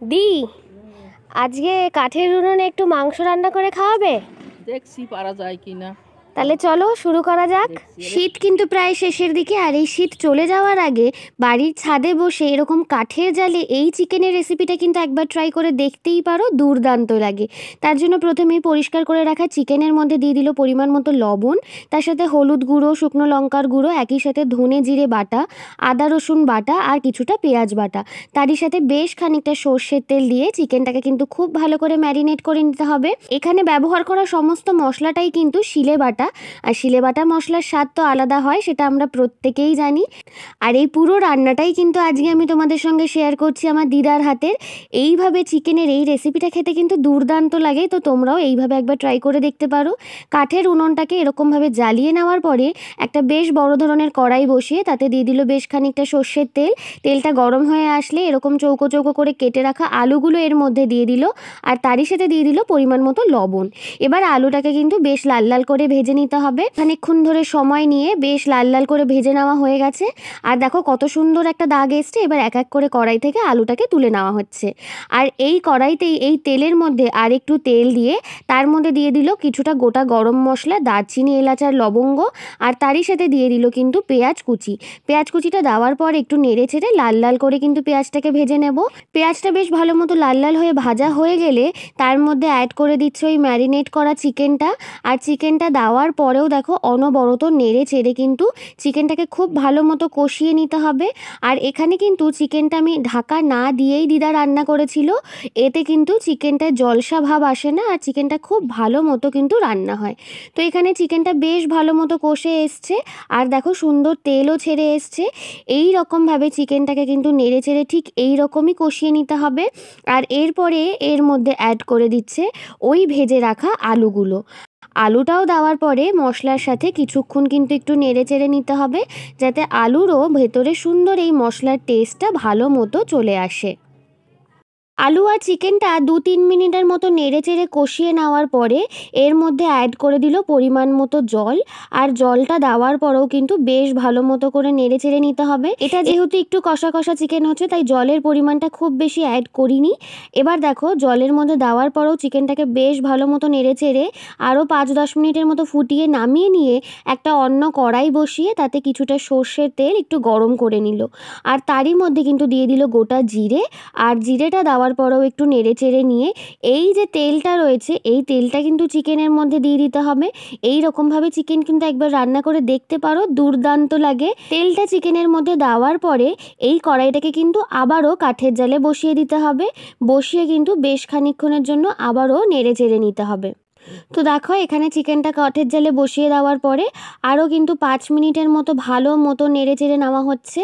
দি আজকে কাঠের উনুনে একটু মাংস রান্না করে খাওয়াবে? দেখছি পারা যায় কিনা। তাহলে চলো শুরু করা যাক। শীত কিন্তু প্রায় শেষের দিকে, আর এই শীত চলে যাওয়ার আগে বাড়ির ছাদে বসে এরকম কাঠের জালে এই চিকেনের রেসিপিটা কিন্তু একবার ট্রাই করে দেখতেই পারো, দুর্দান্ত লাগে। তার জন্য প্রথমেই পরিষ্কার করে রাখা চিকেনের মধ্যে দিয়ে দিল পরিমাণ মতো লবণ, তার সাথে হলুদ গুঁড়ো, শুকনো লঙ্কার গুঁড়ো, একই সাথে ধনে জিরে বাটা, আদা রসুন বাটা আর কিছুটা পেঁয়াজ বাটা। তারই সাথে বেশ খানিকটা সর্ষের তেল দিয়ে চিকেনটাকে কিন্তু খুব ভালো করে ম্যারিনেট করে নিতে হবে। এখানে ব্যবহার করা সমস্ত মশলাটাই কিন্তু শিলে বাটা, আর শিলে বাটা মশলার স্বাদ তো আলাদা হয়, সেটা আমরা প্রত্যেকেই জানি। আর এই পুরো রান্নাটাই কিন্তু আজকে আমি তোমাদের সঙ্গে শেয়ার করছি আমার দিদার হাতের। এইভাবে চিকেনের এই রেসিপিটা খেতে কিন্তু দুর্দান্ত লাগে, তো তোমরাও এইভাবে একবার ট্রাই করে দেখতে পারো। কাঠের উনুনটাকে এরকমভাবে জ্বালিয়ে নেওয়ার পরে একটা বেশ বড় ধরনের কড়াই বসিয়ে তাতে দিয়ে দিল বেশ খানিকটা সর্ষের তেল। তেলটা গরম হয়ে আসলে এরকম চৌকো চৌকো করে কেটে রাখা আলুগুলো এর মধ্যে দিয়ে দিল, আর তারই সাথে দিয়ে দিল পরিমাণ মতো লবণ। এবার আলুটাকে কিন্তু বেশ লাল লাল করে ভেজে নিতে হবে। খানিকক্ষণ ধরে সময় নিয়ে বেশ লাল লাল করে ভেজে নেওয়া হয়ে গেছে, আর দেখো কত সুন্দর একটা দাগ এসছে। এবার এক এক করে কড়াই থেকে আলুটাকে তুলে নেওয়া হচ্ছে, আর এই কড়াইতেই এই তেলের মধ্যে আর একটু তেল দিয়ে তার মধ্যে দিয়ে দিল কিছুটা গোটা গরম মশলা, দারচিনি, এলাচ আর লবঙ্গ, আর তারই সাথে দিয়ে দিল কিন্তু পেঁয়াজ কুচি। পেঁয়াজ কুচিটা দেওয়ার পর একটু নেড়ে ছেড়ে লাল লাল করে কিন্তু পেঁয়াজটাকে ভেজে নেব। পেঁয়াজটা বেশ ভালো মতো লাল লাল হয়ে ভাজা হয়ে গেলে তার মধ্যে অ্যাড করে দিচ্ছে ওই ম্যারিনেট করা চিকেনটা। আর চিকেনটা দেওয়ার পরেও দেখো অনবরত নেড়ে চেড়ে কিন্তু চিকেনটাকে খুব ভালো মতো কষিয়ে নিতে হবে। আর এখানে কিন্তু চিকেনটা আমি ঢাকা না দিয়েই দিদা রান্না করেছিল, এতে কিন্তু চিকেনটায় জলসা ভাব আসে না, আর চিকেনটা খুব ভালো মতো কিন্তু রান্না হয়। তো এখানে চিকেনটা বেশ ভালো মতো কষে এসছে, আর দেখো সুন্দর তেলও ছেড়ে এসছে। এই রকমভাবে চিকেনটাকে কিন্তু নেড়ে চেড়ে ঠিক এই রকমই কষিয়ে নিতে হবে। আর এরপরে এর মধ্যে অ্যাড করে দিচ্ছে ওই ভেজে রাখা আলুগুলো। আলুটাও দেওয়ার পরে মশলার সাথে কিছুক্ষণ কিন্তু একটু নেড়ে চেড়ে নিতে হবে, যাতে আলুরও ভেতরে সুন্দর এই মশলার টেস্টটা ভালো মতো চলে আসে। আলু আর চিকেনটা 2-3 মিনিটের মতো নেড়ে চেড়ে কষিয়ে নেওয়ার পরে এর মধ্যে অ্যাড করে দিল পরিমাণ মতো জল, আর জলটা দেওয়ার পরেও কিন্তু বেশ ভালো মতো করে নেড়ে চেড়ে নিতে হবে। এটা যেহেতু একটু কষা কষা চিকেন হচ্ছে, তাই জলের পরিমাণটা খুব বেশি অ্যাড করিনি। এবার দেখো জলের মধ্যে দেওয়ার পরেও চিকেনটাকে বেশ ভালো মতো নেড়ে চেড়ে আরও 5-10 মিনিটের মতো ফুটিয়ে নামিয়ে নিয়ে একটা অন্য কড়াই বসিয়ে তাতে কিছুটা সর্ষের তেল একটু গরম করে নিল, আর তারই মধ্যে কিন্তু দিয়ে দিল গোটা জিরে। আর জিরেটা দেওয়ার পরেও একটু নেড়ে চেড়ে নিয়ে এই যে তেলটা রয়েছে এই তেলটা কিন্তু চিকেনের মধ্যে দিয়ে দিতে হবে। এই রকমভাবে চিকেন কিন্তু একবার রান্না করে দেখতে পারো, দুর্দান্ত লাগে। তেলটা চিকেনের মধ্যে দেওয়ার পরে এই কড়াইটাকে কিন্তু আবারও কাঠের জালে বসিয়ে দিতে হবে। বসিয়ে কিন্তু বেশ খানিকক্ষণের জন্য আবারও নেড়ে চেড়ে নিতে হবে। তো দেখো এখানে চিকেনটা কাঠের জালে বসিয়ে দেওয়ার পরে আরও কিন্তু 5 মিনিটের মতো ভালো মতো নেড়ে চেড়ে নেওয়া হচ্ছে।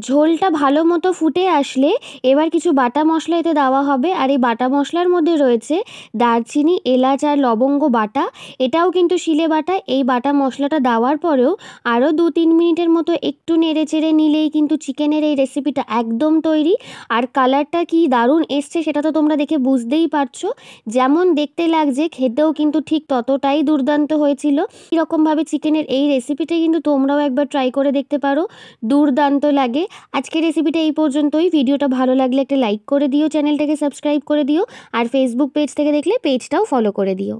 ঝোলটা ভালো মতো ফুটে আসলে এবার কিছু বাটা মশলা এতে দেওয়া হবে, আর এই বাটা মশলার মধ্যে রয়েছে দারচিনি, এলাচ আর লবঙ্গ বাটা। এটাও কিন্তু শিলে বাটা। এই বাটা মশলাটা দেওয়ার পরেও আরও 2-3 মিনিটের মতো একটু নেড়ে চেড়ে নিলেই কিন্তু চিকেনের এই রেসিপিটা একদম তৈরি। আর কালারটা কি দারুণ এসছে সেটা তো তোমরা দেখে বুঝতেই পারছো, যেমন দেখতে লাগছে খেতেও কিন্তু ঠিক ততটাই দুর্দান্ত হয়েছিল। এরকমভাবে চিকেনের এই রেসিপিটা কিন্তু তোমরাও একবার ট্রাই করে দেখতে পারো, দুর্দান্ত লাগে। আজকের রেসিপিটা এই পর্যন্তই। ভিডিওটা ভালো লাগলে একটা লাইক করে দিও, চ্যানেলটাকে সাবস্ক্রাইব করে দিও, আর ফেসবুক পেজ থেকে দেখলে পেজটাও ফলো করে দিও।